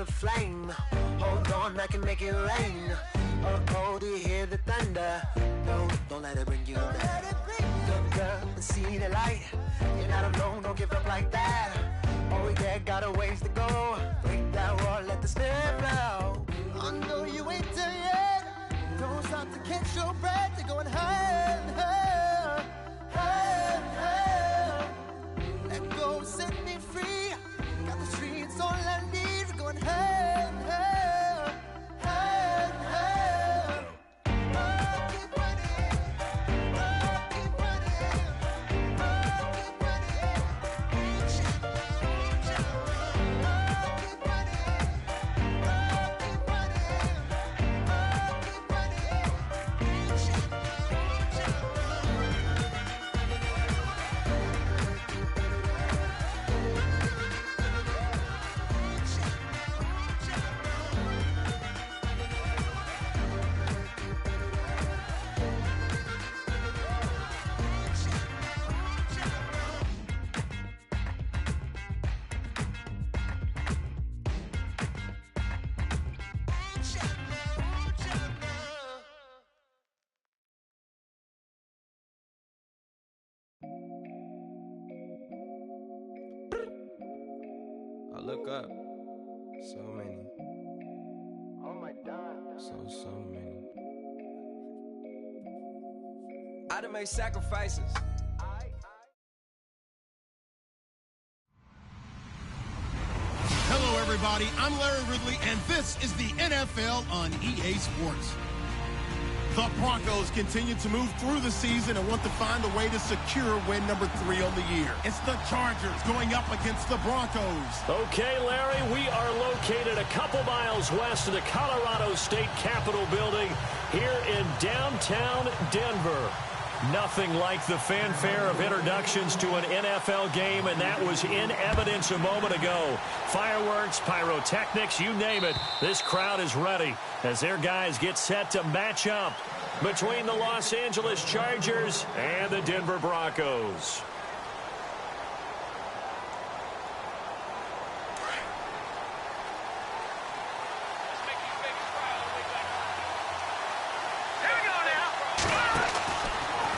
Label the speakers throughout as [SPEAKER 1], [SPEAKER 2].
[SPEAKER 1] the flame. Hold on, I can make it rain. Oh, do you hear the thunder? No, don't let it bring you down. Look up and see the light. You're not alone, don't give up like that. Oh yeah, got a ways to go. Break that wall, let the spirit flow. I know you ain't done yet. Don't stop to catch your breath. You're going higher and higher, higher and higher. Let go, set me free. Got the streets all I need. We're going higher and higher, higher and higher. Oh, keep running. Oh, keep running. Oh, keep running. Reach out, reach out. Oh, keep running. Oh, keep running. Oh, keep running. Reach out, reach out.
[SPEAKER 2] I look up, so many.
[SPEAKER 1] Oh my God.
[SPEAKER 2] So many. I done made sacrifices.
[SPEAKER 3] Hello, everybody. I'm Larry Ridley, and this is the NFL on EA Sports. The Broncos continue to move through the season and want to find a way to secure win number 3 on the year. It's the Chargers going up against the Broncos.
[SPEAKER 4] Okay, Larry, we are located a couple miles west of the Colorado State Capitol building here in downtown Denver. Nothing like the fanfare of introductions to an NFL game, and that was in evidence a moment ago. Fireworks, pyrotechnics, you name it. This crowd is ready as their guys get set to match up between the Los Angeles Chargers and the Denver Broncos.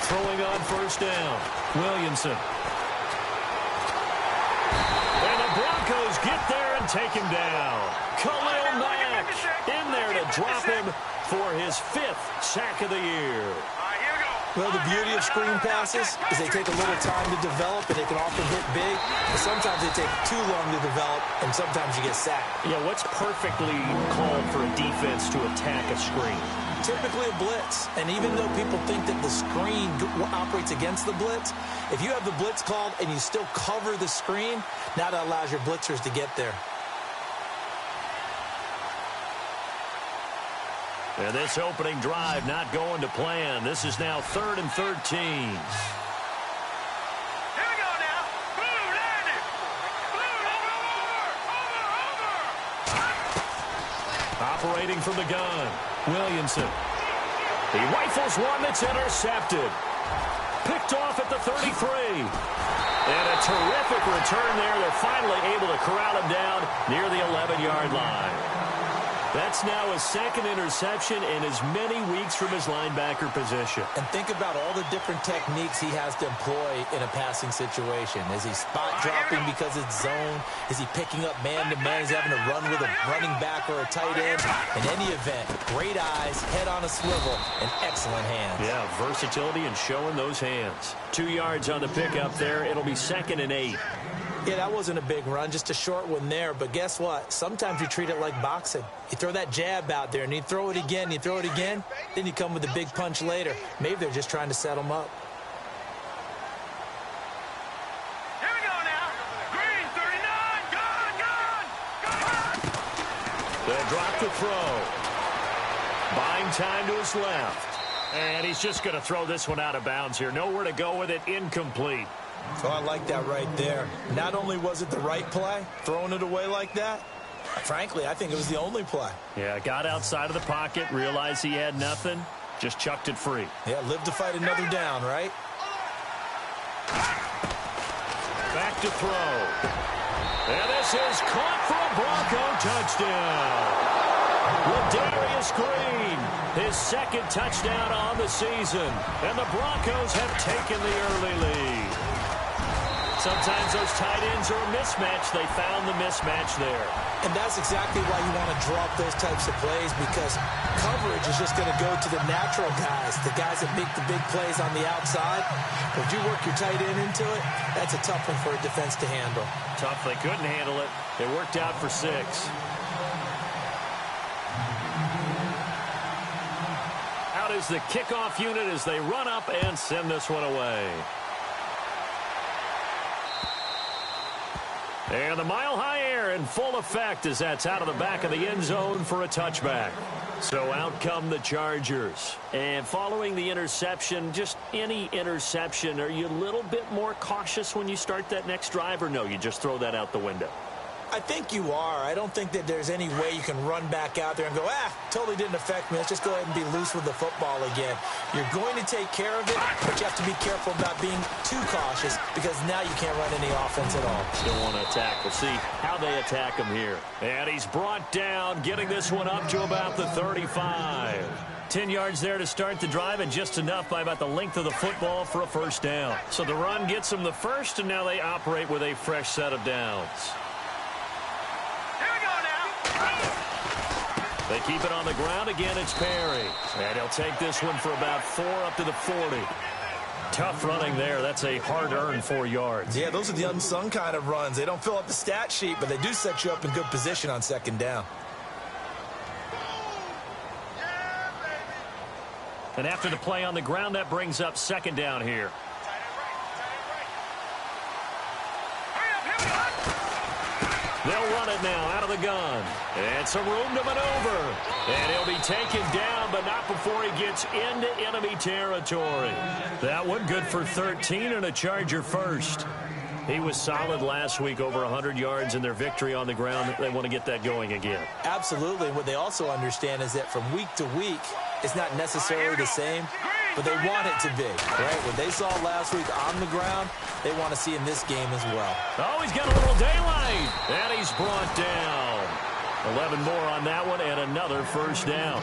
[SPEAKER 4] Throwing on first down, Williamson. And the Broncos get there and take him down. Khalil Mack in there to drop him for his 5th sack of the year.
[SPEAKER 5] Well, the beauty of screen passes is they take a little time to develop, and they can often hit big. But sometimes they take too long to develop, and sometimes you get sacked.
[SPEAKER 4] Yeah, what's perfectly called for a defense to attack a screen?
[SPEAKER 5] Typically a blitz, and even though people think that the screen operates against the blitz, if you have the blitz called and you still cover the screen, now that allows your blitzers to get there.
[SPEAKER 4] And this opening drive not going to plan. This is now 3rd and 13. Operating from the gun, Williamson. He rifles one that's intercepted. Picked off at the 33. And a terrific return there. They're finally able to corral him down near the 11-yard line. That's now his 2nd interception in as many weeks from his linebacker position.
[SPEAKER 5] And think about all the different techniques he has to employ in a passing situation. Is he spot dropping because it's zone? Is he picking up man-to-man? Is he having to run with a running back or a tight end? In any event, great eyes, head on a swivel, and excellent hands.
[SPEAKER 4] Yeah, versatility and showing those hands. 2 yards on the pickup there. It'll be 2nd and 8.
[SPEAKER 5] Yeah, that wasn't a big run, just a short one there. But guess what? Sometimes you treat it like boxing. You throw that jab out there, and you throw it again, you throw it again, then you come with a big punch later. Maybe they're just trying to set them up.
[SPEAKER 6] Here we go now. Green, 39, gone.
[SPEAKER 4] They'll drop the throw. Buying time to his left. And he's just going to throw this one out of bounds here. Nowhere to go with it, incomplete.
[SPEAKER 5] So I like that right there. Not only was it the right play, throwing it away like that, frankly, I think it was the only play.
[SPEAKER 4] Yeah, got outside of the pocket, realized he had nothing, just chucked it free.
[SPEAKER 5] Yeah, live to fight another down, right?
[SPEAKER 4] Back to throw. And this is caught for a Bronco touchdown. Ladarius Green, his second touchdown on the season, and the Broncos have taken the early lead. Sometimes those tight ends are a mismatch. They found the mismatch there.
[SPEAKER 5] And that's exactly why you want to drop those types of plays, because coverage is just going to go to the natural guys, the guys that make the big plays on the outside. If you work your tight end into it, that's a tough one for a defense to handle.
[SPEAKER 4] Tough. They couldn't handle it. It worked out for 6. Out is the kickoff unit as they run up and send this one away. And the mile-high air in full effect as that's out of the back of the end zone for a touchback. So out come the Chargers. And following the interception, just any interception, are you a little bit more cautious when you start that next drive, or no, you just throw that out the window?
[SPEAKER 5] I think you are. I don't think that there's any way you can run back out there and go, totally didn't affect me. Let's just go ahead and be loose with the football again. You're going to take care of it, but you have to be careful about being too cautious, because now you can't run any offense at all.
[SPEAKER 4] Still want to attack. We'll see how they attack him here. And he's brought down, getting this one up to about the 35. 10 yards there to start the drive, and just enough by about the length of the football for a first down. So the run gets them the first, and now they operate with a fresh set of downs. They keep it on the ground. Again, it's Perry. And he'll take this one for about 4 up to the 40. Tough running there. That's a hard-earned 4 yards.
[SPEAKER 5] Yeah, those are the unsung kind of runs. They don't fill up the stat sheet, but they do set you up in good position on second down.
[SPEAKER 4] And after the play on the ground, that brings up second down here. They'll run it now out of the gun. And some room to maneuver. And he'll be taken down, but not before he gets into enemy territory. That one good for 13 and a Charger first. He was solid last week, over 100 yards in their victory on the ground. They want to get that going again.
[SPEAKER 5] Absolutely. What they also understand is that from week to week, it's not necessarily the same, but they want it to be, right? What they saw last week on the ground, they want to see in this game as well.
[SPEAKER 4] Oh, he's got a little daylight. And he's brought down. 11 more on that one, and another first down.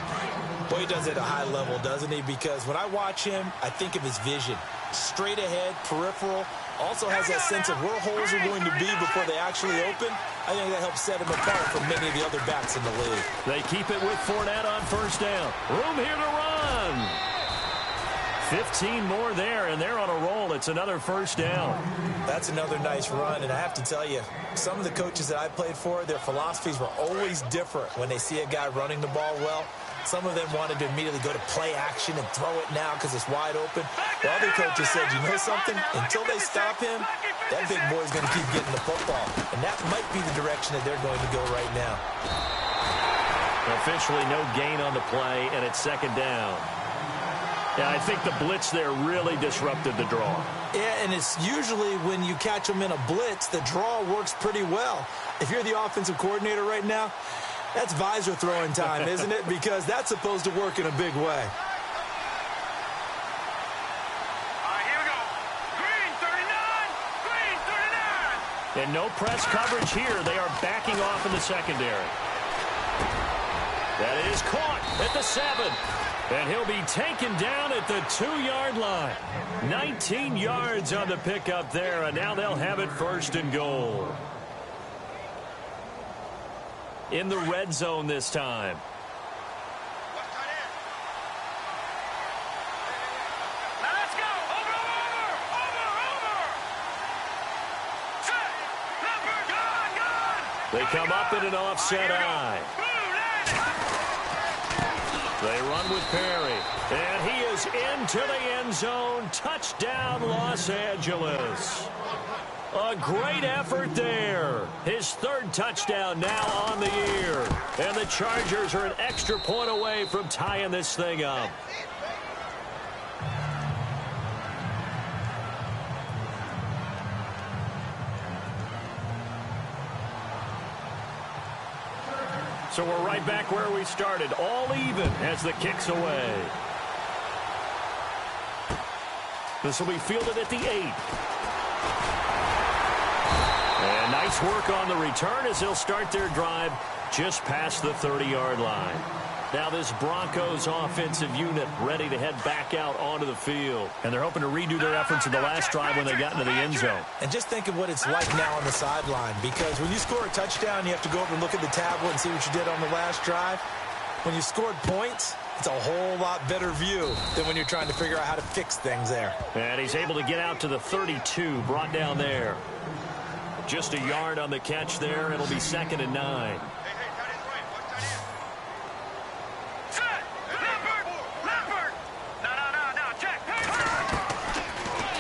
[SPEAKER 5] Boy, he does it at a high level, doesn't he? Because when I watch him, I think of his vision. Straight ahead, peripheral. Also has that sense of where holes are going to be before they actually open. I think that helps set him apart from many of the other backs in the league.
[SPEAKER 4] They keep it with Fournette on first down. Room here to run. 15 more there, and they're on a roll. It's another first down.
[SPEAKER 5] That's another nice run, and I have to tell you, some of the coaches that I played for, their philosophies were always different when they see a guy running the ball well. Some of them wanted to immediately go to play action and throw it now because it's wide open. The other coaches said, you know something? Until they stop him, that big boy's going to keep getting the football. And that might be the direction that they're going to go right now.
[SPEAKER 4] Officially no gain on the play, and it's second down. Yeah, I think the blitz there really disrupted the draw.
[SPEAKER 5] Yeah, and it's usually when you catch them in a blitz, the draw works pretty well. If you're the offensive coordinator right now, that's visor throwing time, isn't it? Because that's supposed to work in a big way.
[SPEAKER 6] All right, here we go. Green 39, green 39.
[SPEAKER 4] And no press coverage here. They are backing off in the secondary. That is caught at the 7. And he'll be taken down at the 2-yard line. 19 yards on the pickup there, and now they'll have it first and goal. In the red zone this time.
[SPEAKER 6] Now let's go. Over. Set. Number, gone.
[SPEAKER 4] They come up in an offset eye. They run with Perry. And he is into the end zone. Touchdown, Los Angeles. A great effort there. His third touchdown now on the year. And the Chargers are an extra point away from tying this thing up. So we're right back where we started, all even as the kick's away. This will be fielded at the 8. And nice work on the return as they'll start their drive just past the 30-yard line. Now this Broncos offensive unit ready to head back out onto the field. And they're hoping to redo their efforts in the last drive when they got into the end zone.
[SPEAKER 5] And just think of what it's like now on the sideline, because when you score a touchdown, you have to go over and look at the tablet and see what you did on the last drive. When you scored points, it's a whole lot better view than when you're trying to figure out how to fix things there.
[SPEAKER 4] And he's able to get out to the 32, brought down there. Just a yard on the catch there. It'll be 2nd and 9.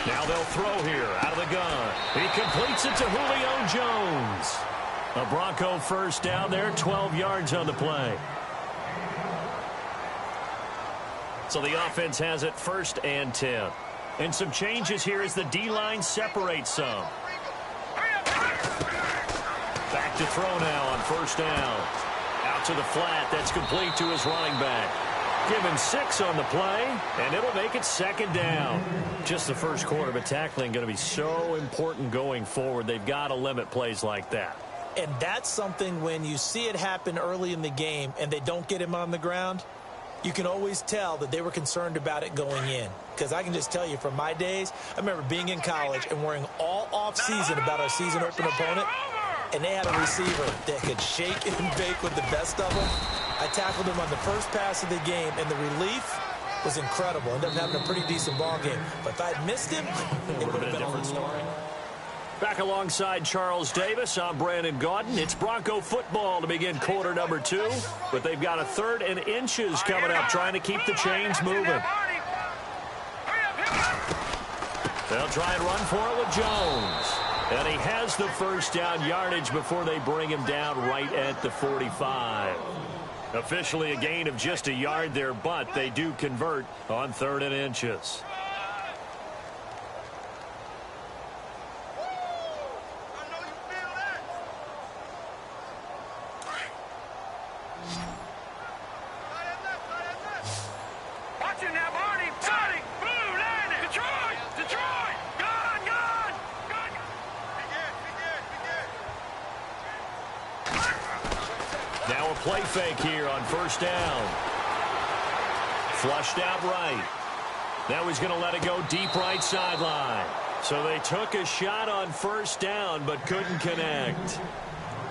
[SPEAKER 4] Now they'll throw here out of the gun. He completes it to Julio Jones. A Bronco first down there, 12 yards on the play. So the offense has it 1st and 10. And some changes here as the D-line separates some. Back to throw now on 1st down. Out to the flat. That's complete to his running back. Give him 6 on the play, and it'll make it 2nd down. Just the first quarter, but tackling going to be so important going forward. They've got to limit plays like that.
[SPEAKER 5] And that's something when you see it happen early in the game and they don't get him on the ground, you can always tell that they were concerned about it going in. Because I can just tell you from my days, I remember being in college and worrying all off-season about our season open opponent, and they had a receiver that could shake and bake with the best of them. I tackled him on the first pass of the game, and the relief was incredible. Ended up having a pretty decent ball game. But if I'd missed him, it would have been a different story.
[SPEAKER 4] Back alongside Charles Davis, I'm Brandon Gaudin. It's Bronco football to begin quarter number 2. But they've got a 3rd and inches coming up, trying to keep the chains moving. They'll try and run for it with Jones. And he has the first down yardage before they bring him down right at the 45. Officially a gain of just a yard there, but they do convert on 3rd and inches.
[SPEAKER 6] Watch it now, Barney. Johnny. Blue landing. Detroit. Detroit. Gone. Gone. Gone.
[SPEAKER 4] Now a play fake here on 1st down. Flushed out right. Now he's going to let it go deep right sideline. So they took a shot on 1st down but couldn't connect.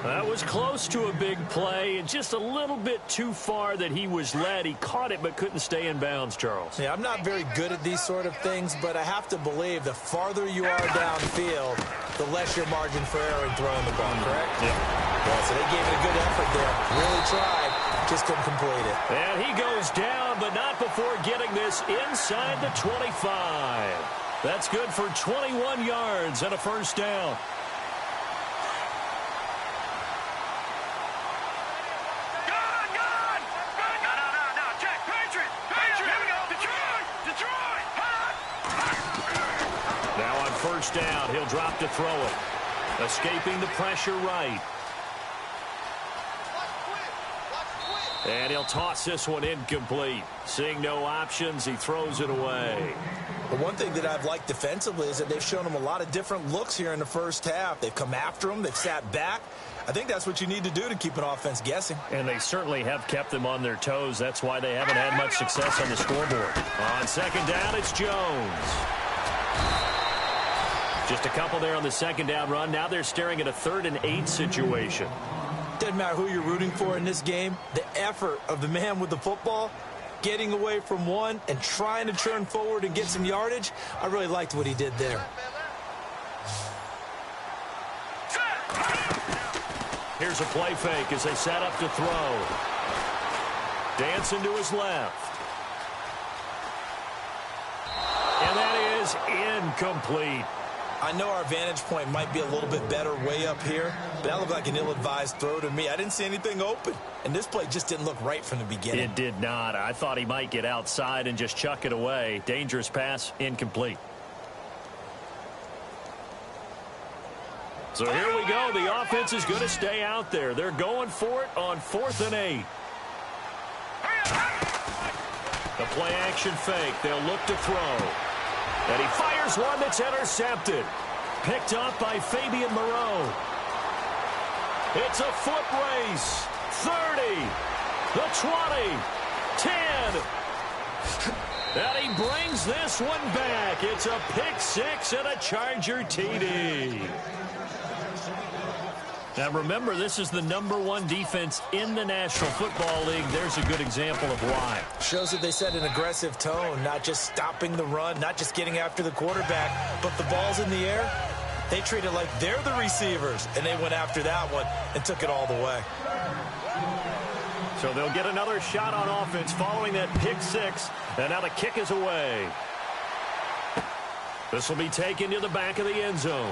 [SPEAKER 4] That was close to a big play and just a little bit too far that he was led. He caught it but couldn't stay in bounds, Charles.
[SPEAKER 5] Yeah, I'm not very good at these sort of things, but I have to believe the farther you are downfield, the less your margin for error in throwing the ball, correct?
[SPEAKER 4] Yeah.
[SPEAKER 5] Yeah, so they gave it a good effort there. Really tried, just couldn't complete it.
[SPEAKER 4] And he goes down, but not before getting this inside the 25. That's good for 21 yards and a 1st down. Now on 1st down, he'll drop to throw it. Escaping the pressure right. And he'll toss this one incomplete. Seeing no options, he throws it away.
[SPEAKER 5] The one thing that I've liked defensively is that they've shown him a lot of different looks here in the first half. They've come after him. They've sat back. I think that's what you need to do to keep an offense guessing.
[SPEAKER 4] And they certainly have kept them on their toes. That's why they haven't had much success on the scoreboard. On 2nd down, it's Jones. Just a couple there on the 2nd down run. Now they're staring at a 3rd and 8 situation.
[SPEAKER 5] Doesn't matter who you're rooting for in this game. The effort of the man with the football, getting away from one and trying to turn forward and get some yardage, I really liked what he did there.
[SPEAKER 4] Here's a play fake as they set up to throw. Dancing to his left. And that is incomplete.
[SPEAKER 5] I know our vantage point might be a little bit better way up here, but that looked like an ill-advised throw to me. I didn't see anything open, and this play just didn't look right from the beginning.
[SPEAKER 4] It did not. I thought he might get outside and just chuck it away. Dangerous pass, incomplete. So here we go. The offense is going to stay out there. They're going for it on 4th and 8. The play action fake. They'll look to throw. And he fires one that's intercepted. Picked up by Fabian Moreau. It's a foot race. 30, the 20, 10. And he brings this one back. It's a pick six and a Charger TD. Now remember, this is the #1 defense in the National Football League. There's a good example of why.
[SPEAKER 5] Shows that they set an aggressive tone, not just stopping the run, not just getting after the quarterback, but the ball's in the air. They treat it like they're the receivers, and they went after that one and took it all the way.
[SPEAKER 4] So they'll get another shot on offense following that pick six, and now the kick is away. This will be taken to the back of the end zone.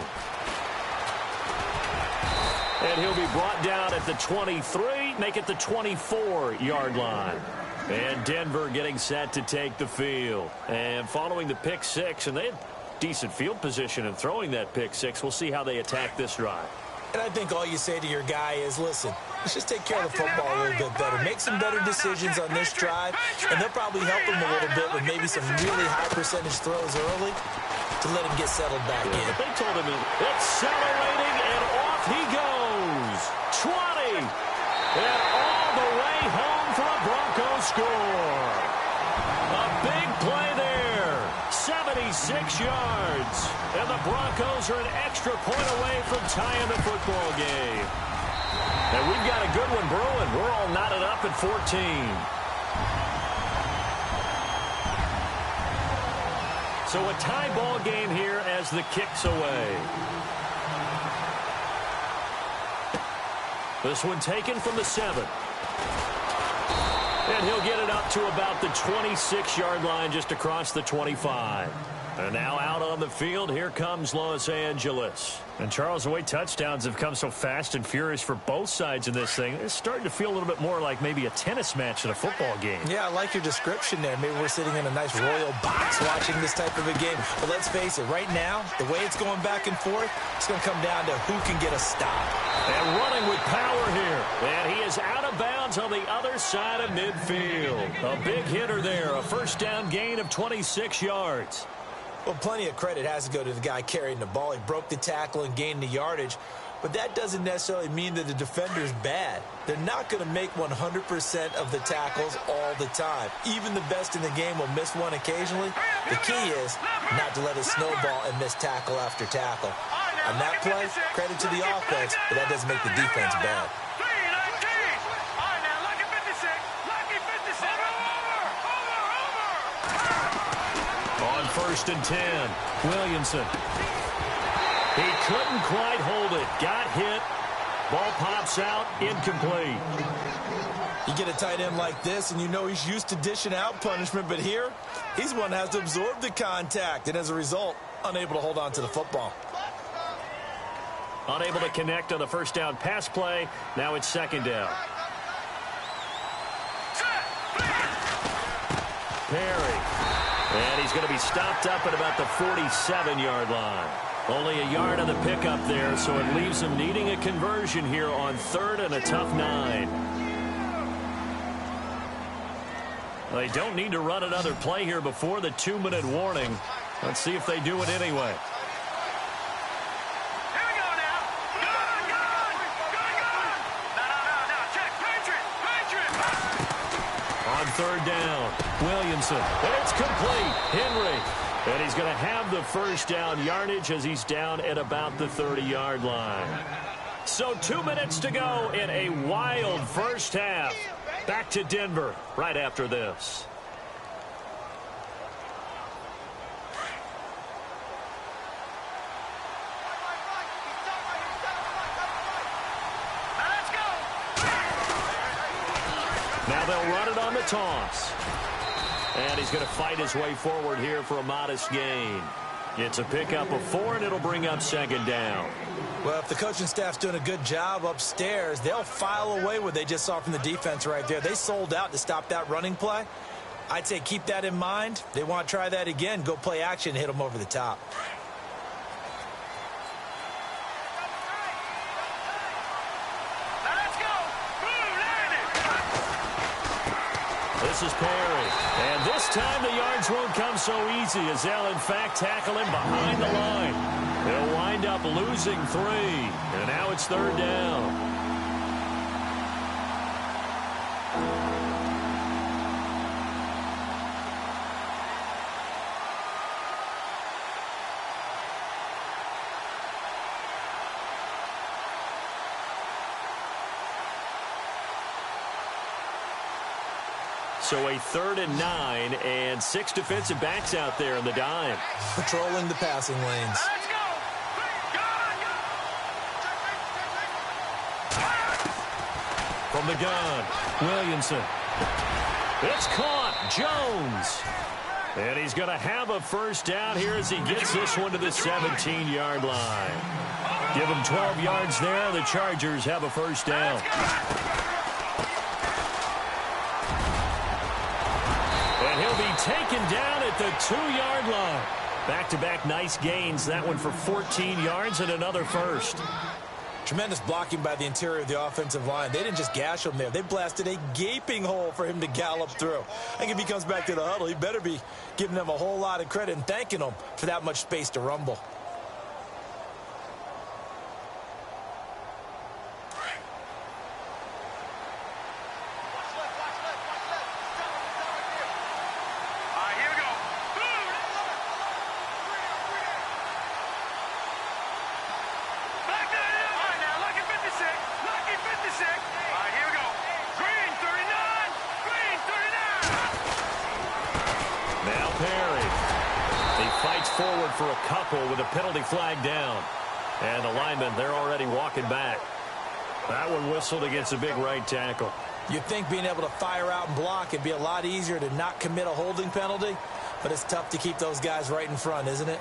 [SPEAKER 4] And he'll be brought down at the 23, make it the 24-yard line. And Denver getting set to take the field. And following the pick six, and they had decent field position in throwing that pick six. We'll see how they attack this drive.
[SPEAKER 5] And I think all you say to your guy is, listen, let's just take care of the football a little bit better. Make some better decisions on this drive, and they'll probably help him a little bit with maybe some really high percentage throws early to let him get settled back in.
[SPEAKER 4] But they told him accelerating, and off he goes. 20, and all the way home for a Broncos score. A big play there. 76 yards. And the Broncos are an extra point away from tying the football game. And we've got a good one brewing. We're all knotted up at 14. So a tie ball game here as the kick's away. This one taken from the 7. And he'll get it up to about the 26-yard line just across the 25. And now out on the field, here comes Los Angeles. And Charles, the way touchdowns have come so fast and furious for both sides in this thing, it's starting to feel a little bit more like maybe a tennis match than a football game.
[SPEAKER 5] Yeah, I like your description there. Maybe we're sitting in a nice royal box watching this type of a game. But let's face it, right now, the way it's going back and forth, it's going to come down to who can get a stop.
[SPEAKER 4] And running with power here. And he is out of bounds on the other side of midfield. A big hitter there, a first down gain of 26 yards.
[SPEAKER 5] Well, plenty of credit has to go to the guy carrying the ball. He broke the tackle and gained the yardage. But that doesn't necessarily mean that the defender's bad. They're not going to make 100% of the tackles all the time. Even the best in the game will miss one occasionally. The key is not to let it snowball and miss tackle after tackle. On that play, credit to the offense, but that doesn't make the defense bad.
[SPEAKER 4] First and 10. Williamson. He couldn't quite hold it. Got hit. Ball pops out. Incomplete.
[SPEAKER 5] You get a tight end like this, and you know he's used to dishing out punishment, but here, he's one that has to absorb the contact, and as a result, unable to hold on to the football.
[SPEAKER 4] Unable to connect on the first down pass play. Now it's second down. Perry. And he's going to be stopped up at about the 47-yard line. Only a yard on the pickup there, so it leaves him needing a conversion here on 3rd and a tough 9. They don't need to run another play here before the 2-minute warning. Let's see if they do it anyway. On 3rd down, Williamson, and it's complete. Henry, and he's going to have the first down yardage as he's down at about the 30-yard line. So 2 minutes to go in a wild first half. Back to Denver right after this. Now they'll run it on the toss. And he's going to fight his way forward here for a modest gain. It's a pickup of 4, and it'll bring up second down.
[SPEAKER 5] Well, if the coaching staff's doing a good job upstairs, they'll file away what they just saw from the defense right there. They sold out to stop that running play. I'd say keep that in mind. They want to try that again. Go play action and hit them over the top.
[SPEAKER 4] This is Perry. And this time the yards won't come so easy as they'll, in fact, tackle him behind the line. They'll wind up losing 3. And now it's 3rd down. So a 3rd and 9 and 6 defensive backs out there in the dime.
[SPEAKER 5] Patrolling the passing lanes.
[SPEAKER 6] Let's go.
[SPEAKER 4] From the gun, Williamson. It's caught. Jones. And he's going to have a first down here as he gets this one to the 17-yard line. Give him 12 yards there. The Chargers have a first down. And he'll be taken down at the 2-yard line. Back-to-back nice gains. That one for 14 yards and another first.
[SPEAKER 5] Tremendous blocking by the interior of the offensive line. They didn't just gash him there. They blasted a gaping hole for him to gallop through. I think if he comes back to the huddle, he better be giving them a whole lot of credit and thanking them for that much space to rumble.
[SPEAKER 4] Forward for a couple with a penalty flag down. And the linemen, they're already walking back. That one whistled against a big right tackle.
[SPEAKER 5] You'd think being able to fire out and block would be a lot easier to not commit a holding penalty, but it's tough to keep those guys right in front, isn't it?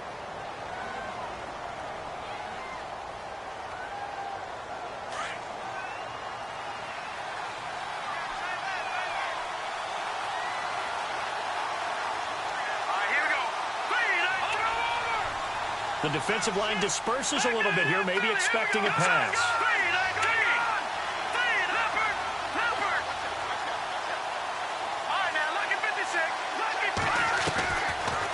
[SPEAKER 4] The defensive line disperses a little bit here, maybe expecting a pass.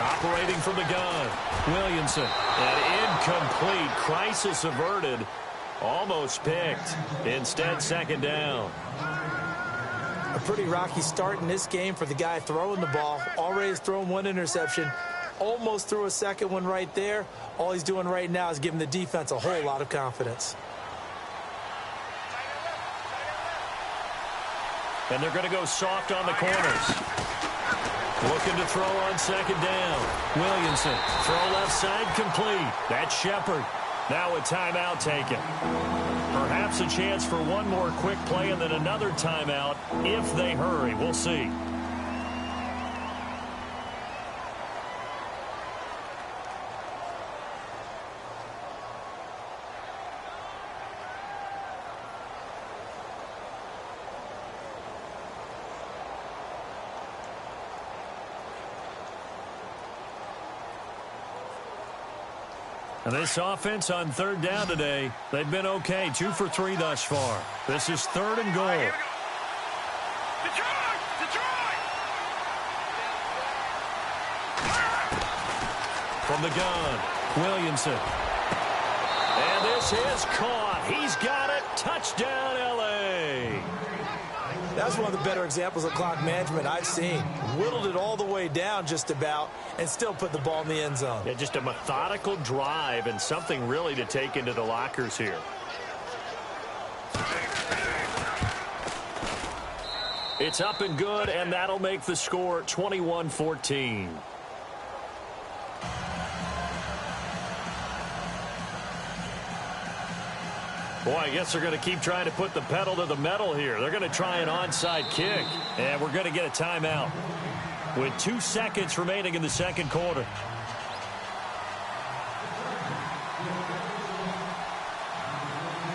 [SPEAKER 4] Operating from the gun, Williamson. And incomplete. Crisis averted. Almost picked. Instead, 2nd down.
[SPEAKER 5] A pretty rocky start in this game for the guy throwing the ball. Already has thrown 1 interception. Almost threw a 2nd one right there. All he's doing right now is giving the defense a whole lot of confidence.
[SPEAKER 4] And they're going to go soft on the corners. Looking to throw on 2nd down. Williamson, throw left side complete. That's Shepard. Now a timeout taken. Perhaps a chance for one more quick play and then another timeout if they hurry. We'll see. And this offense on 3rd down today, they've been okay. 2 for 3 thus far. This is 3rd and goal. From the gun, Williamson. And this is caught. He's got it. Touchdown, L.A.
[SPEAKER 5] That's one of the better examples of clock management I've seen. Whittled it all the way down just about and still put the ball in the end zone.
[SPEAKER 4] Yeah, just a methodical drive and something really to take into the lockers here. It's up and good, and that'll make the score 21-14. Boy, I guess they're going to keep trying to put the pedal to the metal here. They're going to try an onside kick, and we're going to get a timeout with 2 seconds remaining in the 2nd quarter.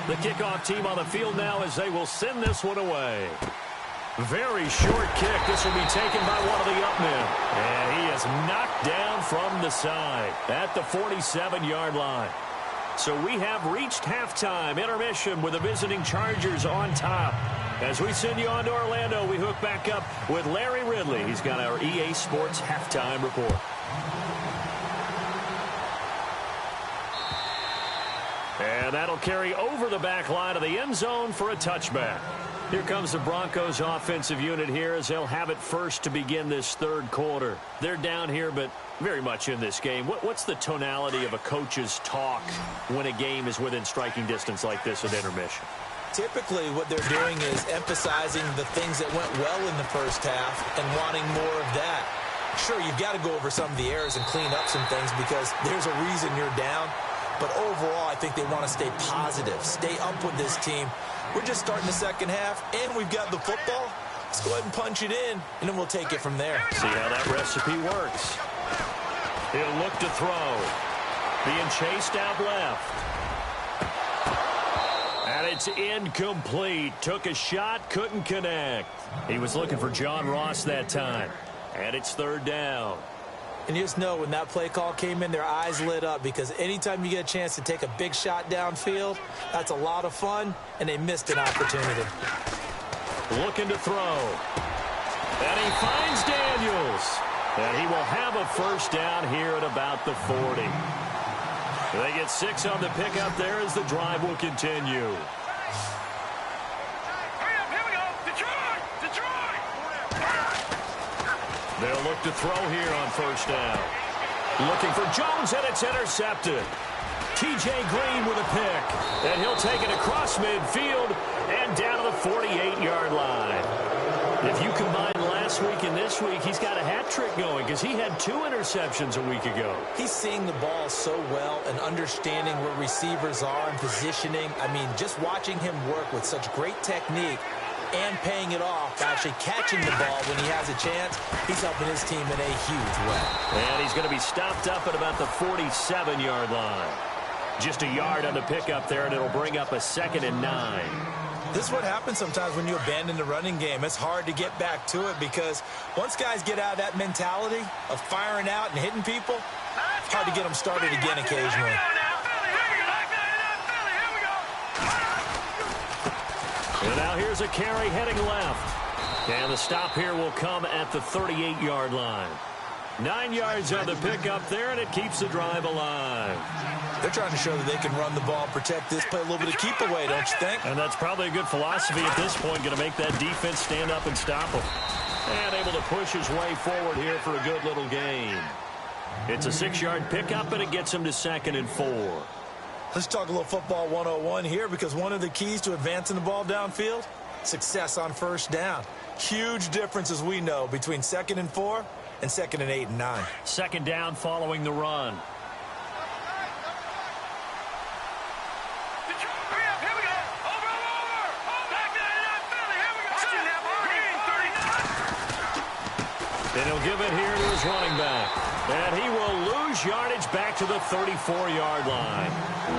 [SPEAKER 4] The kickoff team on the field now as they will send this one away. Very short kick. This will be taken by one of the up men. And he is knocked down from the side at the 47-yard line. So we have reached halftime. Intermission with the visiting Chargers on top. As we send you on to Orlando, we hook back up with Larry Ridley. He's got our EA Sports halftime report. And that'll carry over the back line of the end zone for a touchback. Here comes the Broncos offensive unit here as they'll have it first to begin this third quarter. They're down here, but very much in this game. What's the tonality of a coach's talk when a game is within striking distance like this at intermission?
[SPEAKER 5] Typically, what they're doing is emphasizing the things that went well in the first half and wanting more of that. Sure, you've got to go over some of the errors and clean up some things because there's a reason you're down. But overall, I think they want to stay positive, stay up with this team. We're just starting the second half, and we've got the football. Let's go ahead and punch it in, and then we'll take it from there.
[SPEAKER 4] See how that recipe works. He'll look to throw. Being chased out left. And it's incomplete. Took a shot, couldn't connect. He was looking for John Ross that time. And it's third down.
[SPEAKER 5] And you just know when that play call came in, their eyes lit up because anytime you get a chance to take a big shot downfield, that's a lot of fun, and they missed an opportunity.
[SPEAKER 4] Looking to throw. And he finds Daniels. And he will have a first down here at about the 40. They get 6 on the pickup there as the drive will continue. They'll look to throw here on first down. Looking for Jones, and it's intercepted. T.J. Green with a pick. And he'll take it across midfield and down to the 48-yard line. If you combine last week and this week, he's got a hat trick going because he had 2 interceptions a week ago.
[SPEAKER 5] He's seeing the ball so well and understanding where receivers are and positioning. I mean, just watching him work with such great technique and paying it off, actually catching the ball when he has a chance, he's helping his team in a huge way.
[SPEAKER 4] And he's going to be stopped up at about the 47-yard line. Just a yard on the pickup there, and it'll bring up a 2nd and 9.
[SPEAKER 5] This is what happens sometimes when you abandon the running game. It's hard to get back to it because once guys get out of that mentality of firing out and hitting people, it's hard to get them started again occasionally.
[SPEAKER 4] And now here's a carry heading left. And the stop here will come at the 38-yard line. 9 yards on the pickup there, and it keeps the drive alive.
[SPEAKER 5] They're trying to show that they can run the ball and protect this, play a little bit of keep away, don't you think?
[SPEAKER 4] And that's probably a good philosophy at this point, going to make that defense stand up and stop him. And able to push his way forward here for a good little gain. It's a 6-yard pickup, and it gets him to 2nd and 4.
[SPEAKER 5] Let's talk a little football 101 here because one of the keys to advancing the ball downfield, success on first down. Huge difference, as we know, between 2nd and 4 and 2nd and 8 and 9.
[SPEAKER 4] 2nd down following the run. And he'll give it here to his running back. And he will lose yardage back to the 34-yard line.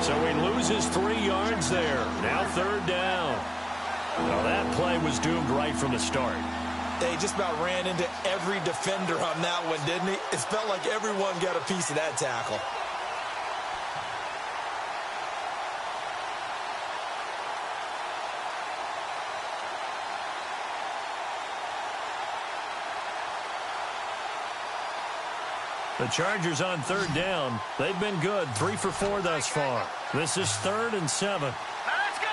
[SPEAKER 4] So he loses 3 yards there. Now 3rd down. Well, that play was doomed right from the start.
[SPEAKER 5] They just about ran into every defender on that one, didn't he? It felt like everyone got a piece of that tackle.
[SPEAKER 4] The Chargers on 3rd down. They've been good, 3 for 4 thus far. This is 3rd and 7.
[SPEAKER 6] Let's go!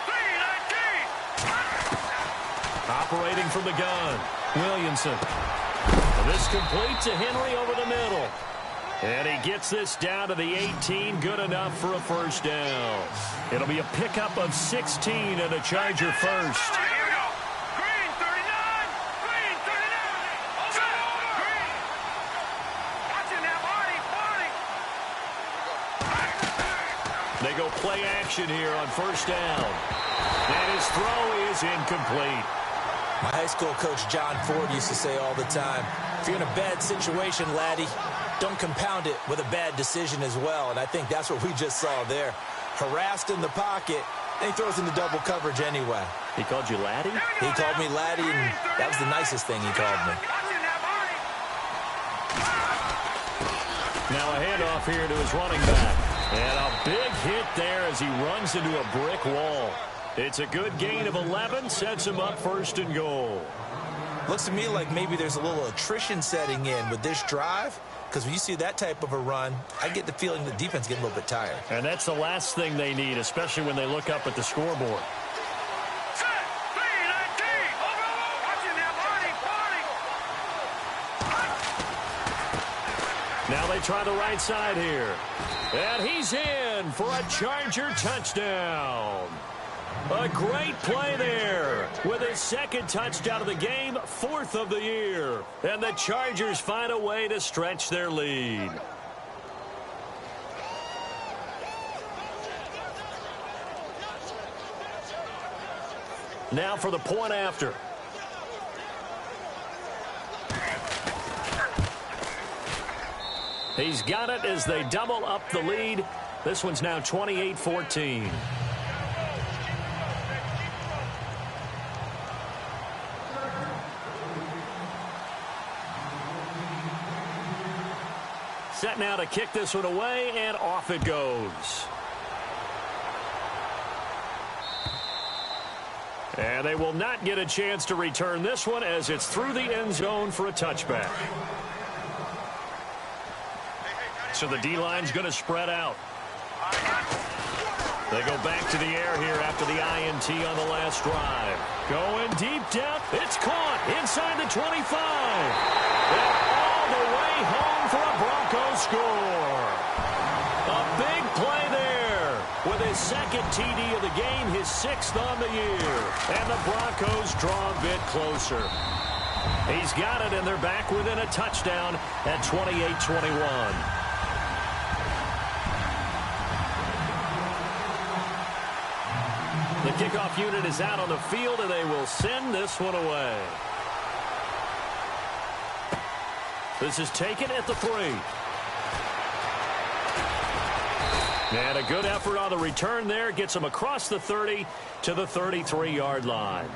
[SPEAKER 6] 3-19!
[SPEAKER 4] Operating from the gun, Williamson. And this complete to Henry over the middle. And he gets this down to the 18, good enough for a first down. It'll be a pickup of 16 and a Charger first.
[SPEAKER 6] Here we go! Green 39! Green 39! Over! Green! Watching now, Barney!
[SPEAKER 4] They go play action here on first down. And his throw is incomplete.
[SPEAKER 5] My high school coach John Ford used to say all the time, if you're in a bad situation, laddie, don't compound it with a bad decision as well. And I think that's what we just saw there. Harassed in the pocket, and he throws into double coverage anyway.
[SPEAKER 4] He called you laddie?
[SPEAKER 5] He called me laddie, and that was the nicest thing he called me.
[SPEAKER 6] Watching now, Barney!
[SPEAKER 4] Now a handoff here to his running back. And a big hit there as he runs into a brick wall. It's a good gain of 11, sets him up 1st and goal.
[SPEAKER 5] Looks to me like maybe there's a little attrition setting in with this drive, because when you see that type of a run, I get the feeling the defense getting a little bit tired.
[SPEAKER 4] And that's the last thing they need, especially when they look up at the scoreboard. Now they try the right side here. And he's in for a Charger touchdown. A great play there with his 2nd touchdown of the game, 4th of the year. And the Chargers find a way to stretch their lead. Now for the point after. He's got it as they double up the lead. This one's now 28-14. Set now to kick this one away, and off it goes. And they will not get a chance to return this one as it's through the end zone for a touchback. So the D-line's going to spread out. They go back to the air here after the INT on the last drive. Going deep down. It's caught inside the 25. And all the way home for a Broncos score. A big play there with his 2nd TD of the game, his 6th on the year. And the Broncos draw a bit closer. He's got it, and they're back within a touchdown at 28-21. The kickoff unit is out on the field, and they will send this one away. This is taken at the 3. And a good effort on the return there. Gets him across the 30 to the 33-yard line.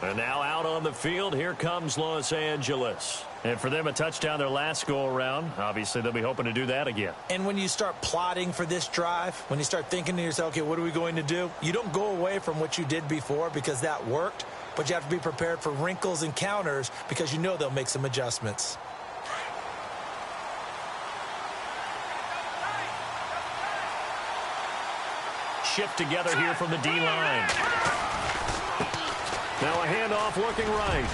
[SPEAKER 4] And now out on the field, here comes Los Angeles. And for them, a touchdown their last go-around. Obviously, they'll be hoping to do that again.
[SPEAKER 5] And when you start plotting for this drive, when you start thinking to yourself, okay, what are we going to do? You don't go away from what you did before because that worked, but you have to be prepared for wrinkles and counters because you know they'll make some adjustments.
[SPEAKER 4] Shift together here from the D-line. Now a handoff looking right.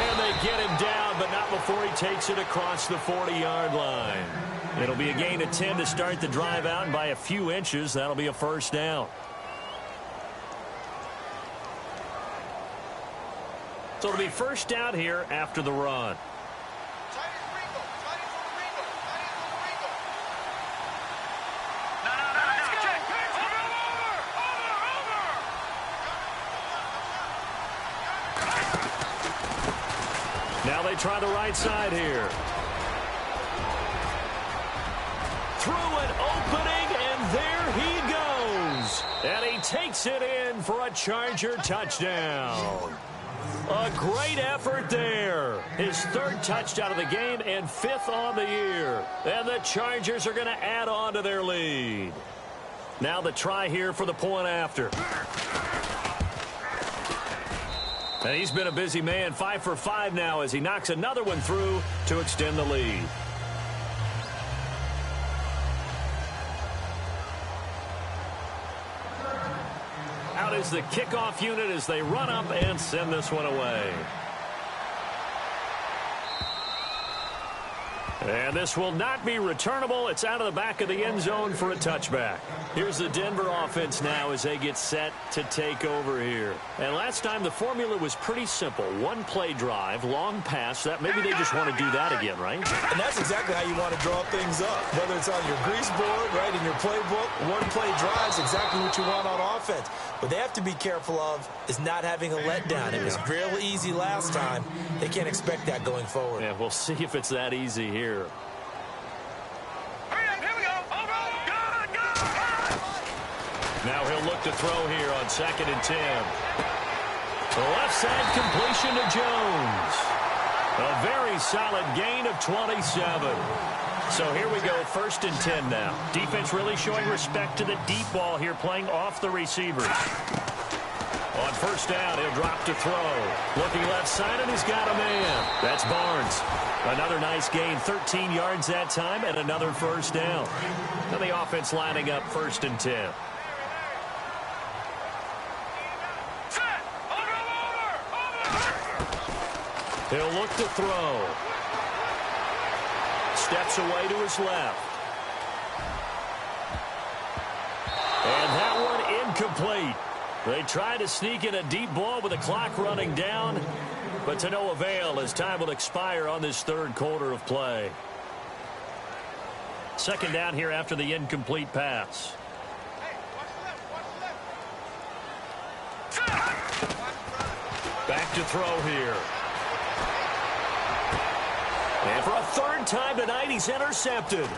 [SPEAKER 4] And they get him down, but not before he takes it across the 40-yard line. It'll be a gain of 10 to start the drive out, and by a few inches, that'll be a 1st down. So it'll be 1st down here after the run. Now they try the right side here. Through an opening, and there he goes. And he takes it in for a Charger touchdown. A great effort there. His 3rd touchdown of the game and 5th on the year. And the Chargers are going to add on to their lead. Now the try here for the point after. And he's been a busy man, 5 for 5 now as he knocks another one through to extend the lead. Out is the kickoff unit as they run up and send this one away. And this will not be returnable. It's out of the back of the end zone for a touchback. Here's the Denver offense now as they get set to take over here. And last time the formula was pretty simple. 1-play drive, long pass. That maybe they just want to do that again, right?
[SPEAKER 5] And that's exactly how you want to draw things up. Whether it's on your grease board, right, in your playbook, 1-play drive is exactly what you want on offense. What they have to be careful of is not having a letdown. It was real easy last time. They can't expect that going forward.
[SPEAKER 4] Yeah, we'll see if it's that easy here. Now he'll look to throw here on 2nd and 10. The left side completion to Jones. A very solid gain of 27. So here we go, 1st and 10 now. Defense really showing respect to the deep ball here, playing off the receivers. On first down, he'll drop to throw. Looking left side, and he's got a man. That's Barnes. Another nice gain, 13 yards that time, and another first down. Now the offense lining up 1st and 10. He'll look to throw. Steps away to his left. And that one incomplete. They tried to sneak in a deep ball with the clock running down, but to no avail as time will expire on this 3rd quarter of play. 2nd down here after the incomplete pass. Back to throw here. And for a 3rd time tonight, he's intercepted.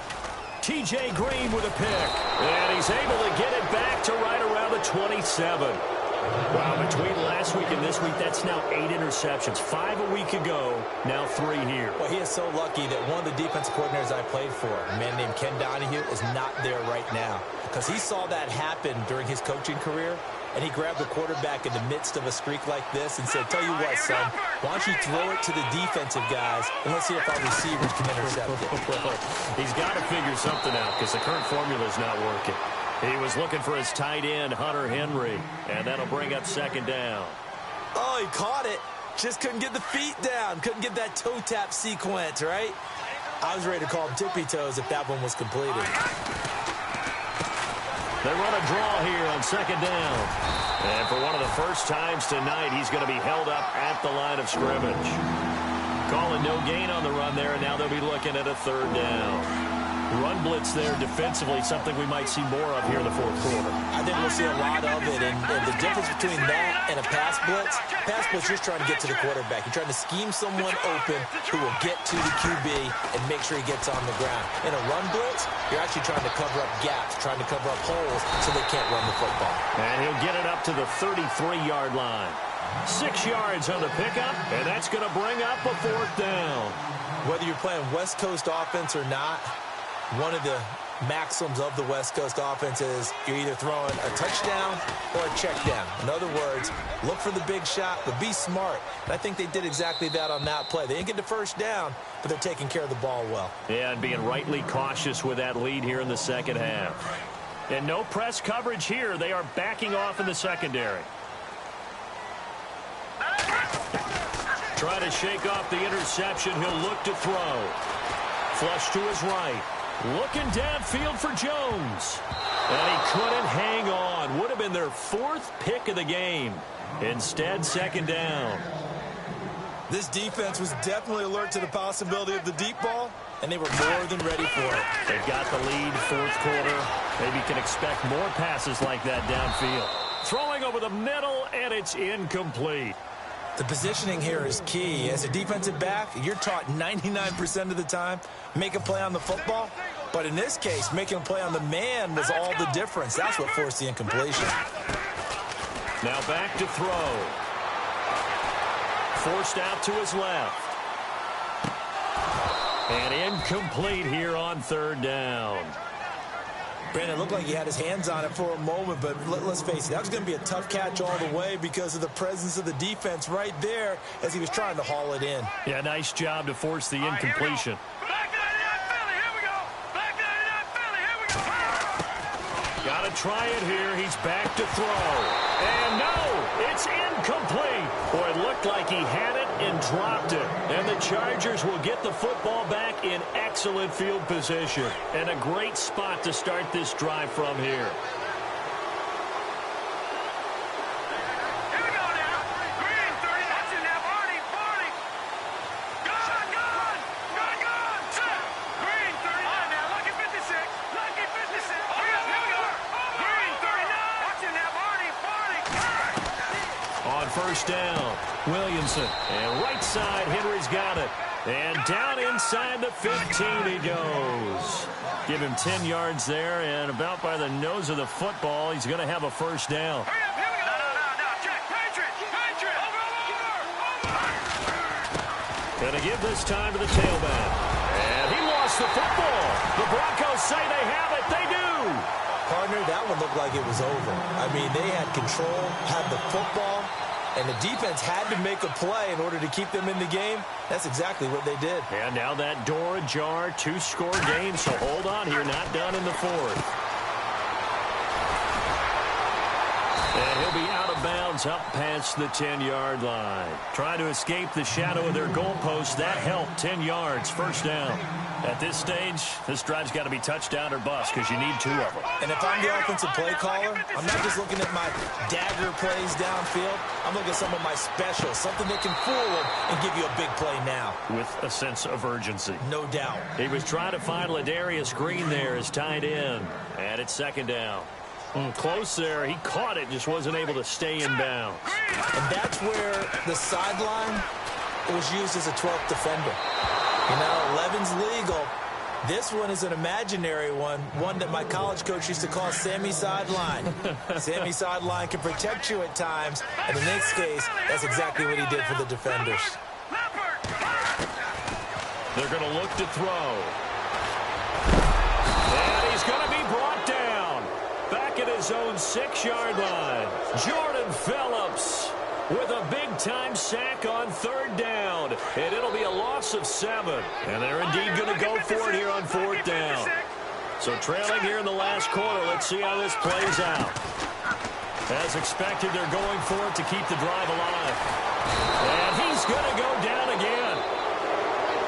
[SPEAKER 4] T.J. Green with a pick. And he's able to get it back to right around the 27. Wow, between last week and this week, that's now 8 interceptions. 5 a week ago, now 3 here.
[SPEAKER 5] Well, he is so lucky that one of the defensive coordinators I played for, a man named Ken Donahue, is not there right now. Because he saw that happen during his coaching career, and he grabbed the quarterback in the midst of a streak like this and said, tell you what, son, why don't you throw it to the defensive guys, and let's see if our receivers can intercept it.
[SPEAKER 4] Well, he's got to figure something out because the current formula is not working. He was looking for his tight end, Hunter Henry, and that'll bring up 2nd down.
[SPEAKER 5] Oh, he caught it. Just couldn't get the feet down. Couldn't get that toe tap sequence, right? I was ready to call him tippy toes if that one was completed.
[SPEAKER 4] They run a draw here on 2nd down. And for one of the first times tonight, he's going to be held up at the line of scrimmage. Calling no gain on the run there, and now they'll be looking at a 3rd down. Run blitz there defensively, something we might see more of here in the 4th quarter.
[SPEAKER 5] I think we'll see a lot of it, and the difference between that and a pass blitz, you're just trying to get to the quarterback. You're trying to scheme someone open who will get to the QB and make sure he gets on the ground. In a run blitz, you're actually trying to cover up gaps, trying to cover up holes so they can't run the football.
[SPEAKER 4] And he'll get it up to the 33-yard line. 6 yards on the pickup, and that's going to bring up a 4th down.
[SPEAKER 5] Whether you're playing West Coast offense or not, one of the maxims of the West Coast offense is you're either throwing a touchdown or a check down. In other words, look for the big shot, but be smart. And I think they did exactly that on that play. They didn't get the 1st down, but they're taking care of the ball well.
[SPEAKER 4] Yeah, and being rightly cautious with that lead here in the 2nd half. And no press coverage here. They are backing off in the secondary. Try to shake off the interception. He'll look to throw. Flush to his right. Looking downfield for Jones. And he couldn't hang on. Would have been their 4th pick of the game. Instead, 2nd down.
[SPEAKER 5] This defense was definitely alert to the possibility of the deep ball, and they were more than ready for it.
[SPEAKER 4] They've got the lead, 4th quarter. Maybe can expect more passes like that downfield. Throwing over the middle, and it's incomplete.
[SPEAKER 5] The positioning here is key. As a defensive back, you're taught 99% of the time, make a play on the football. But in this case, making a play on the man was all the difference. That's what forced the incompletion.
[SPEAKER 4] Now back to throw. Forced out to his left. And incomplete here on 3rd down.
[SPEAKER 5] Brandon, it looked like he had his hands on it for a moment, but let's face it, that was going to be a tough catch all the way because of the presence of the defense right there as he was trying to haul it in.
[SPEAKER 4] Yeah, nice job to force the incompletion.
[SPEAKER 6] Back 99 Philly, here we go. Back 99 Philly, here we go.
[SPEAKER 4] Got to try it here. He's back to throw. And no, it's incomplete. Boy, it looked like he had it and dropped it. And the Chargers will get the football back in excellent field position. And a great spot to start this drive from here.
[SPEAKER 6] Here we go now. Green, 30. That's in there. 40. Gone. Set. Green, 39 now. Lucky 56. Lucky 56. Oh, yeah, here we go. Green, 39. Watch in there. 40.
[SPEAKER 4] On first down, Williamson. And right side, Henry's got it. And down inside the 15 he goes. Give him 10 yards there, and about by the nose of the football, he's going to have a first down.
[SPEAKER 6] Hurry up, here we go. No. Check. Patriot. Over.
[SPEAKER 4] Going to give this time to the tailback. And he lost the football. The Broncos say they have it. They do.
[SPEAKER 5] Pardon defender, that one looked like it was over. I mean, they had control, had the football, and the defense had to make a play in order to keep them in the game. That's exactly what they did.
[SPEAKER 4] And now that door ajar, 2-score game, so hold on here, not done in the fourth. And he'll be out of bounds up past the 10-yard line. Trying to escape the shadow of their goalpost. That helped. 10 yards, first down. At this stage, this drive's got to be touchdown or bust because you need 2 of them.
[SPEAKER 5] And if I'm the offensive play caller, I'm not just looking at my dagger plays downfield. I'm looking at some of my specials, something that can fool them and give you a big play now.
[SPEAKER 4] With a sense of urgency.
[SPEAKER 5] No doubt.
[SPEAKER 4] He was trying to find Ladarius Green there as tight end. And it's second down. Close there. He caught it, just wasn't able to stay in bounds.
[SPEAKER 5] And that's where the sideline was used as a 12th defender. You know, 11's legal. This one is an imaginary one that my college coach used to call Sammy Sideline. Sammy Sideline can protect you at times, and in this case, that's exactly what he did for the defenders.
[SPEAKER 4] They're going to look to throw. And he's going to be brought down. Back at his own 6-yard line. Jordan Phillips with a big-time sack on third down. And it'll be a loss of 7. And they're indeed going to go for it here on fourth down. So trailing here in the last quarter. Let's see how this plays out. As expected, they're going for it to keep the drive alive. And he's going to go down again.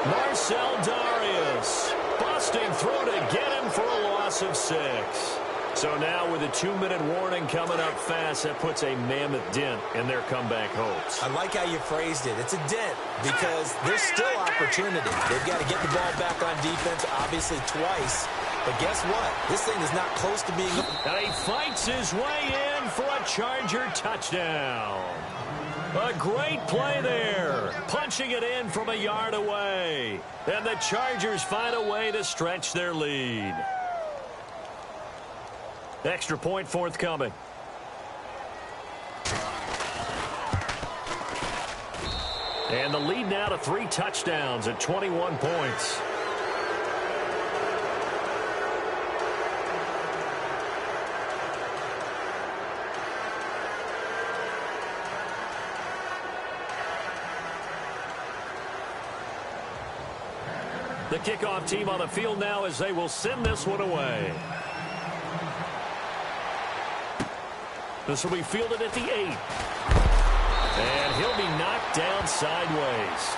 [SPEAKER 4] Marcel Darius busting through to get him for a loss of 6. So now with a 2-minute warning coming up fast, that puts a mammoth dent in their comeback hopes.
[SPEAKER 5] I like how you phrased it. It's a dent because there's still opportunity. They've got to get the ball back on defense, obviously twice. But guess what? This thing is not close to being...
[SPEAKER 4] And he fights his way in for a Charger touchdown. A great play there. Punching it in from a yard away. And the Chargers find a way to stretch their lead. Extra point forthcoming. And the lead now to 3 touchdowns at 21 points. The kickoff team on the field now as they will send this one away. This will be fielded at the 8. And he'll be knocked down sideways.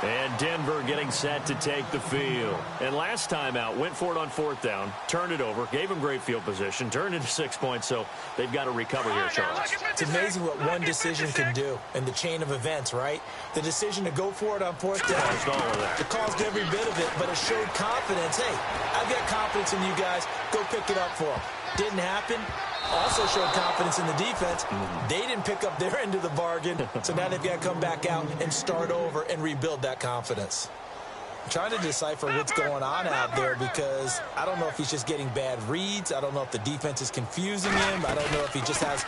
[SPEAKER 4] And Denver getting set to take the field. And last time out, went for it on fourth down, turned it over, gave him great field position, turned into 6 points, so they've got to recover here, Charles.
[SPEAKER 5] It's amazing what one decision can do in the chain of events, right? The decision to go for it on fourth down.
[SPEAKER 4] Caused all of that.
[SPEAKER 5] It caused every bit of it, but it showed confidence. Hey, I've got confidence in you guys. Go pick it up for them. Didn't happen. Also showed confidence in the defense. They didn't pick up their end of the bargain, so now they've got to come back out and start over and rebuild that confidence. I'm trying to decipher what's going on out there because I don't know if he's just getting bad reads. I don't know if the defense is confusing him. I don't know if he just has,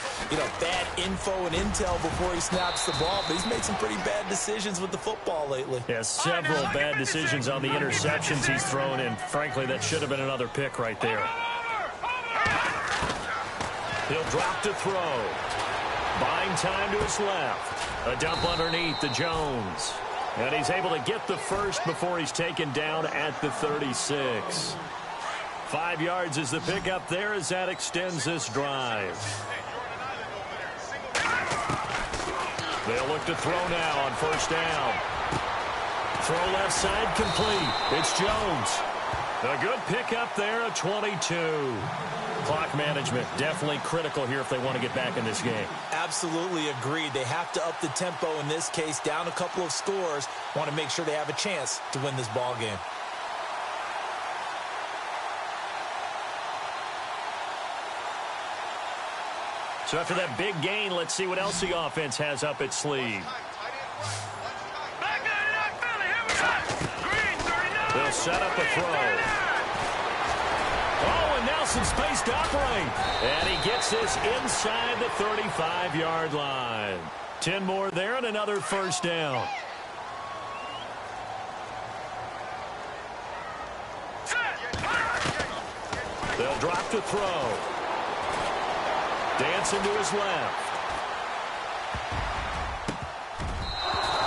[SPEAKER 5] bad info and intel before he snaps the ball, but he's made some pretty bad decisions with the football lately.
[SPEAKER 4] Yeah, several bad decisions on the interceptions he's thrown, and frankly, that should have been another pick right there. He'll drop to throw. Buying time to his left. A dump underneath to Jones. And he's able to get the first before he's taken down at the 36. 5 yards is the pickup there as that extends this drive. They'll look to throw now on first down. Throw left side complete. It's Jones. A good pickup there at 22. Clock management definitely critical here if they want to get back in this game.
[SPEAKER 5] Absolutely agreed. They have to up the tempo in this case, down a couple of scores. Want to make sure they have a chance to win this ball game.
[SPEAKER 4] So after that big gain, let's see what else the offense has up its sleeve. They'll set up a throw. Oh, and now some space to operate. And he gets this inside the 35-yard line. 10 more there and another first down. They'll drop to throw. Dancing to his left.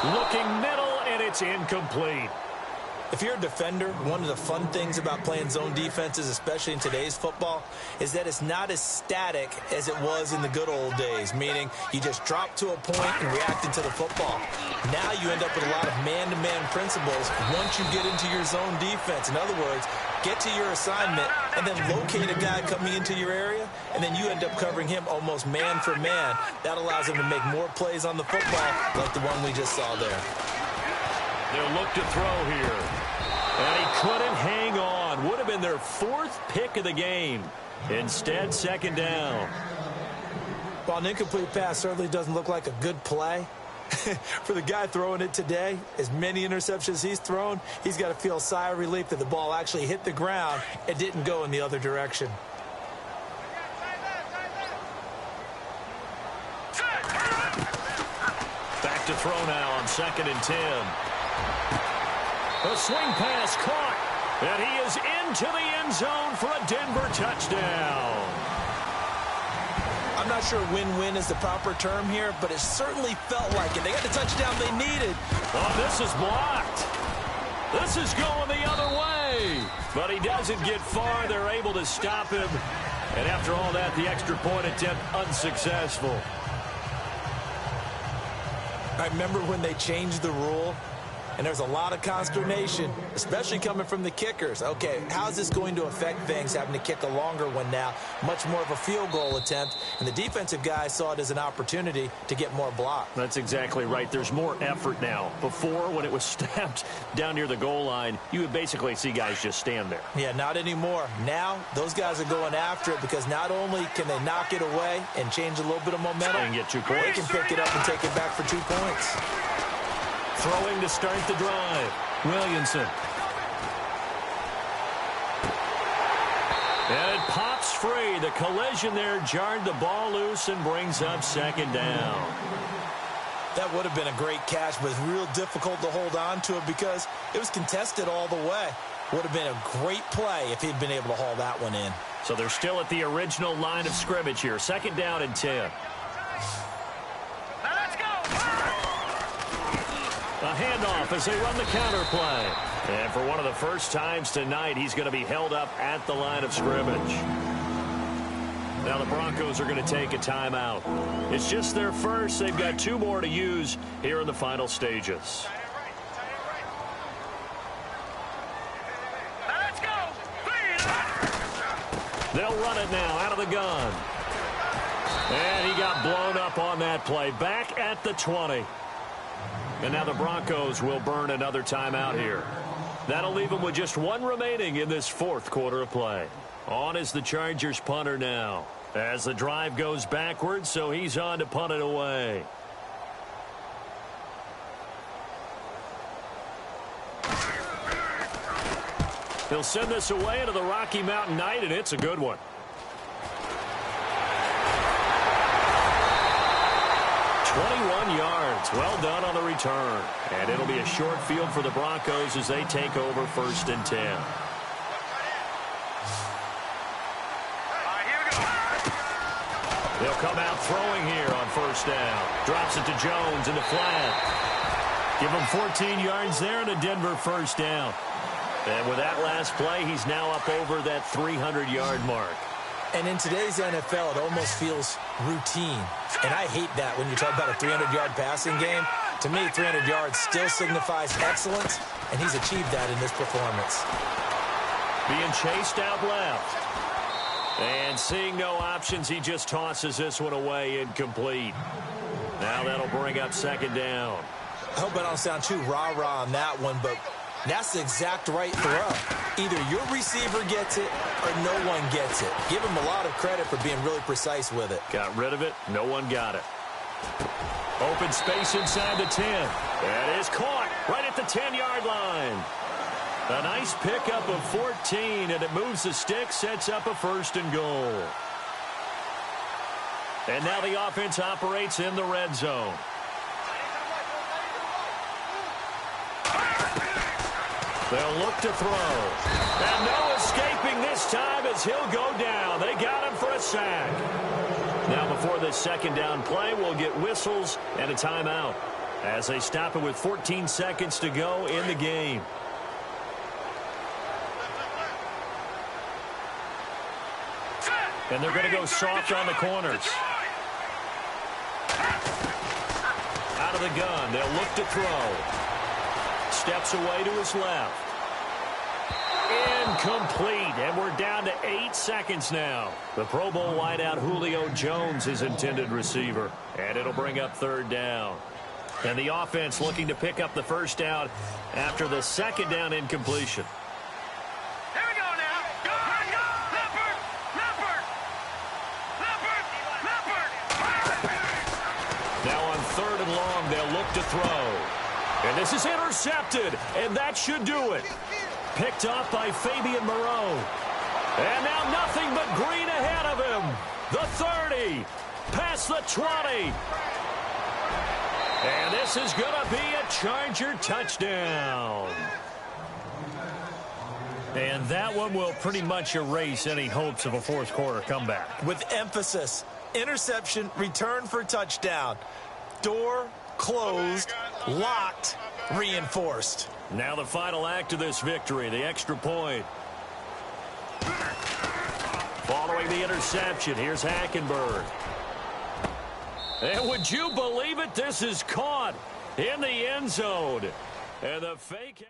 [SPEAKER 4] Looking middle, and it's incomplete.
[SPEAKER 5] If you're a defender, one of the fun things about playing zone defenses, especially in today's football, is that it's not as static as it was in the good old days, meaning you just drop to a point and react into the football. Now you end up with a lot of man-to-man principles once you get into your zone defense. In other words, get to your assignment and then locate a guy coming into your area, and then you end up covering him almost man for man. That allows him to make more plays on the football like the one we just saw there.
[SPEAKER 4] They'll look to throw here. And he couldn't hang on. Would have been their 4th pick of the game. Instead, second down.
[SPEAKER 5] Well, an incomplete pass certainly doesn't look like a good play. For the guy throwing it today, as many interceptions he's thrown, he's got to feel a sigh of relief that the ball actually hit the ground and didn't go in the other direction.
[SPEAKER 4] Back to throw now on 2nd and 10. A swing pass caught, and he is into the end zone for a Denver touchdown.
[SPEAKER 5] I'm not sure win-win is the proper term here, but it certainly felt like it. They got the touchdown they needed.
[SPEAKER 4] Oh, this is blocked. This is going the other way. But he doesn't get far. They're able to stop him. And after all that, the extra point attempt unsuccessful.
[SPEAKER 5] I remember when they changed the rule, and there's a lot of consternation, especially coming from the kickers. Okay, how's this going to affect things, having to kick a longer one now, much more of a field goal attempt, and the defensive guys saw it as an opportunity to get more block.
[SPEAKER 4] That's exactly right. There's more effort now. Before, when it was snapped down near the goal line, you would basically see guys just stand there.
[SPEAKER 5] Yeah, not anymore. Now, those guys are going after it because not only can they knock it away and change a little bit of momentum,
[SPEAKER 4] and get 2 points.
[SPEAKER 5] They can pick it up and take it back for 2 points.
[SPEAKER 4] Throwing to start the drive. Williamson. And it pops free. The collision there jarred the ball loose and brings up 2nd down.
[SPEAKER 5] That would have been a great catch, but it's real difficult to hold on to it because it was contested all the way. Would have been a great play if he'd been able to haul that one in.
[SPEAKER 4] So they're still at the original line of scrimmage here. 2nd down and 10. A handoff as they run the counter play. And for one of the first times tonight, he's going to be held up at the line of scrimmage. Now the Broncos are going to take a timeout. It's just their first. They've got 2 more to use here in the final stages.
[SPEAKER 6] Let's go.
[SPEAKER 4] They'll run it now out of the gun. And he got blown up on that play. Back at the 20. And now the Broncos will burn another timeout here. That'll leave them with just 1 remaining in this 4th quarter of play. On is the Chargers punter now. As the drive goes backwards, so he's on to punt it away. He'll send this away into the Rocky Mountain night, and it's a good one. 21 yards. Well done on the return. And it'll be a short field for the Broncos as they take over 1st and 10. They'll come out throwing here on 1st down. Drops it to Jones in the flat. Give him 14 yards there and a Denver 1st down. And with that last play, he's now up over that 300-yard mark.
[SPEAKER 5] And in today's NFL, it almost feels routine. And I hate that when you talk about a 300-yard passing game. To me, 300 yards still signifies excellence, and he's achieved that in this performance.
[SPEAKER 4] Being chased out left. And seeing no options, he just tosses this one away incomplete. Now that'll bring up 2nd down.
[SPEAKER 5] I hope I don't sound too rah-rah on that one, but that's the exact right throw. Either your receiver gets it or no one gets it. Give him a lot of credit for being really precise with it.
[SPEAKER 4] Got rid of it. No one got it. Open space inside the 10. That is caught right at the 10-yard line. A nice pickup of 14, and it moves the stick, sets up a 1st and goal. And now the offense operates in the red zone. They'll look to throw. And no escaping this time as he'll go down. They got him for a sack. Now before this second down play, we'll get whistles and a timeout as they stop it with 14 seconds to go in the game. And they're going to go soft on the corners. Out of the gun, they'll look to throw. Steps away to his left. Incomplete, and we're down to 8 seconds now. The Pro Bowl wideout Julio Jones is intended receiver, and it'll bring up third down. And the offense looking to pick up the first down after the second down incompletion.
[SPEAKER 6] Here we go now. Go, Leopard, Leopard, Leopard, Leopard.
[SPEAKER 4] Now on third and long, they'll look to throw. And this is intercepted, and that should do it. Picked off by Fabian Moreau. And now nothing but green ahead of him. The 30, past the 20. And this is going to be a Charger touchdown. And that one will pretty much erase any hopes of a fourth quarter comeback.
[SPEAKER 5] With emphasis, interception, return for touchdown. Door closed, locked, reinforced.
[SPEAKER 4] Now the final act of this victory, the extra point. Following the interception, here's Hackenberg. And would you believe it? This is caught in the end zone. And the fake...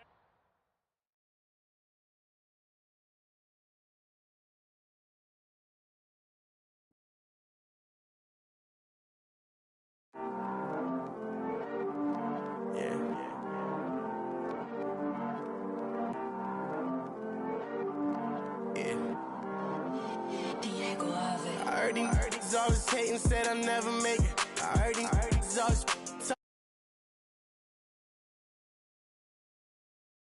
[SPEAKER 1] I heard these always hating, said I never make it. I heard these always